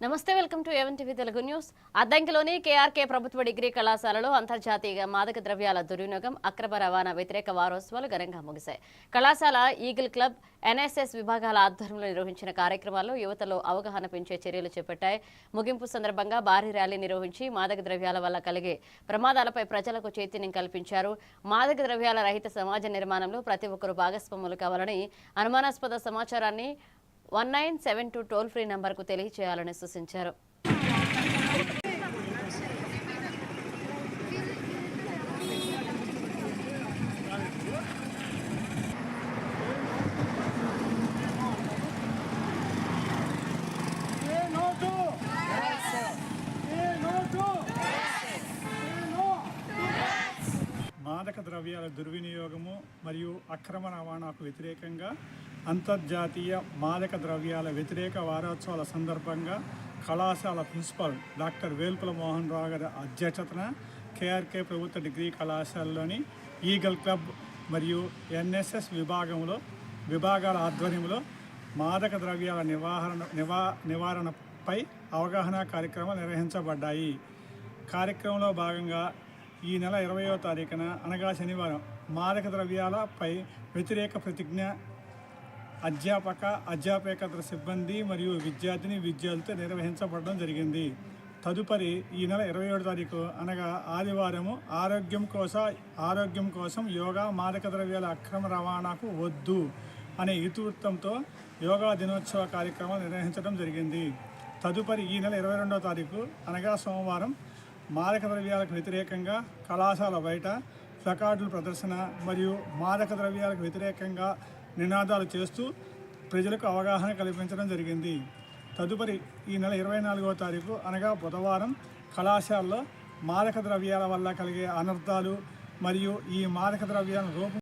నమస్తే, welcome to A one TV Telugu news. అద్దంకిలోని KRK ప్రభుత్వ డిగ్రీ కళాశాలలో అంతర్జాతీయ మాదక ద్రవ్యాల దుర్వినియోగం, అక్రమ రవాణా వ్యతిరేక వారోత్సవాలు ఘనంగా ముగిశాయి. కళాశాల ఈగిల్ క్లబ్, ఎన్ఎస్ఎస్ విభాగాల ఆధ్వర్యంలో నిర్వహించిన కార్యక్రమాల్లో యువతలో అవగాహన పెంచే చర్యలు చేపట్టాయి. ముగింపు సందర్భంగా భారీ ర్యాలీ నిర్వహించి మాదక ద్రవ్యాల వల్ల కలిగే ప్రమాదాలపై ప్రజలకు చైతన్యం కల్పించారు. మాదక ద్రవ్యాల రహిత సమాజ నిర్మాణంలో ప్రతి ఒక్కరూ భాగస్వాములు కావాలని, అనుమానాస్పద సమాచారాన్ని 1972 టోల్ ఫ్రీ నంబర్కు తెలియజేయాలని సూచించారు. మాదక ద్రవ్యాల దుర్వినియోగము మరియు అక్రమ రవాణాకు వ్యతిరేకంగా అంతర్జాతీయ మాదక ద్రవ్యాల వ్యతిరేక వారోత్సవాల సందర్భంగా కళాశాల ప్రిన్సిపల్ డాక్టర్ వేల్పుల మోహన్ రావు గారి అధ్యక్షతన కేఆర్కే ప్రభుత్వ డిగ్రీ కళాశాలలోని ఈగల్ క్లబ్ మరియు ఎన్ఎస్ఎస్ విభాగాల ఆధ్వర్యంలో మాదక ద్రవ్యాల నివారణపై అవగాహన కార్యక్రమాలు నిర్వహించబడ్డాయి. కార్యక్రమంలో భాగంగా ఈ నెల 20వ తారీఖున అనగా శనివారం మాదక ద్రవ్యాలపై వ్యతిరేక ప్రతిజ్ఞ అధ్యాపకేతర సిబ్బంది మరియు విద్యార్థులతో నిర్వహించబడడం జరిగింది. తదుపరి ఈ నెల 27వ తారీఖు అనగా ఆదివారము ఆరోగ్యం కోసం యోగా, మాదక ద్రవ్యాల అక్రమ రవాణాకు వద్దు అనే ఇతివృత్తంతో యోగా దినోత్సవ కార్యక్రమాలు నిర్వహించడం జరిగింది. తదుపరి ఈ నెల 22వ తారీఖు అనగా సోమవారం మాదక ద్రవ్యాలకు వ్యతిరేకంగా కళాశాల బయట ప్లకార్డుల ప్రదర్శన మరియు మాదక ద్రవ్యాలకు వ్యతిరేకంగా నినాదాలు చేస్తూ ప్రజలకు అవగాహన కల్పించడం జరిగింది. తదుపరి ఈ నెల 24వ తారీఖు అనగా బుధవారం కళాశాలలో మాదక ద్రవ్యాల వల్ల కలిగే అనర్థాలు మరియు ఈ మాదక ద్రవ్యాలను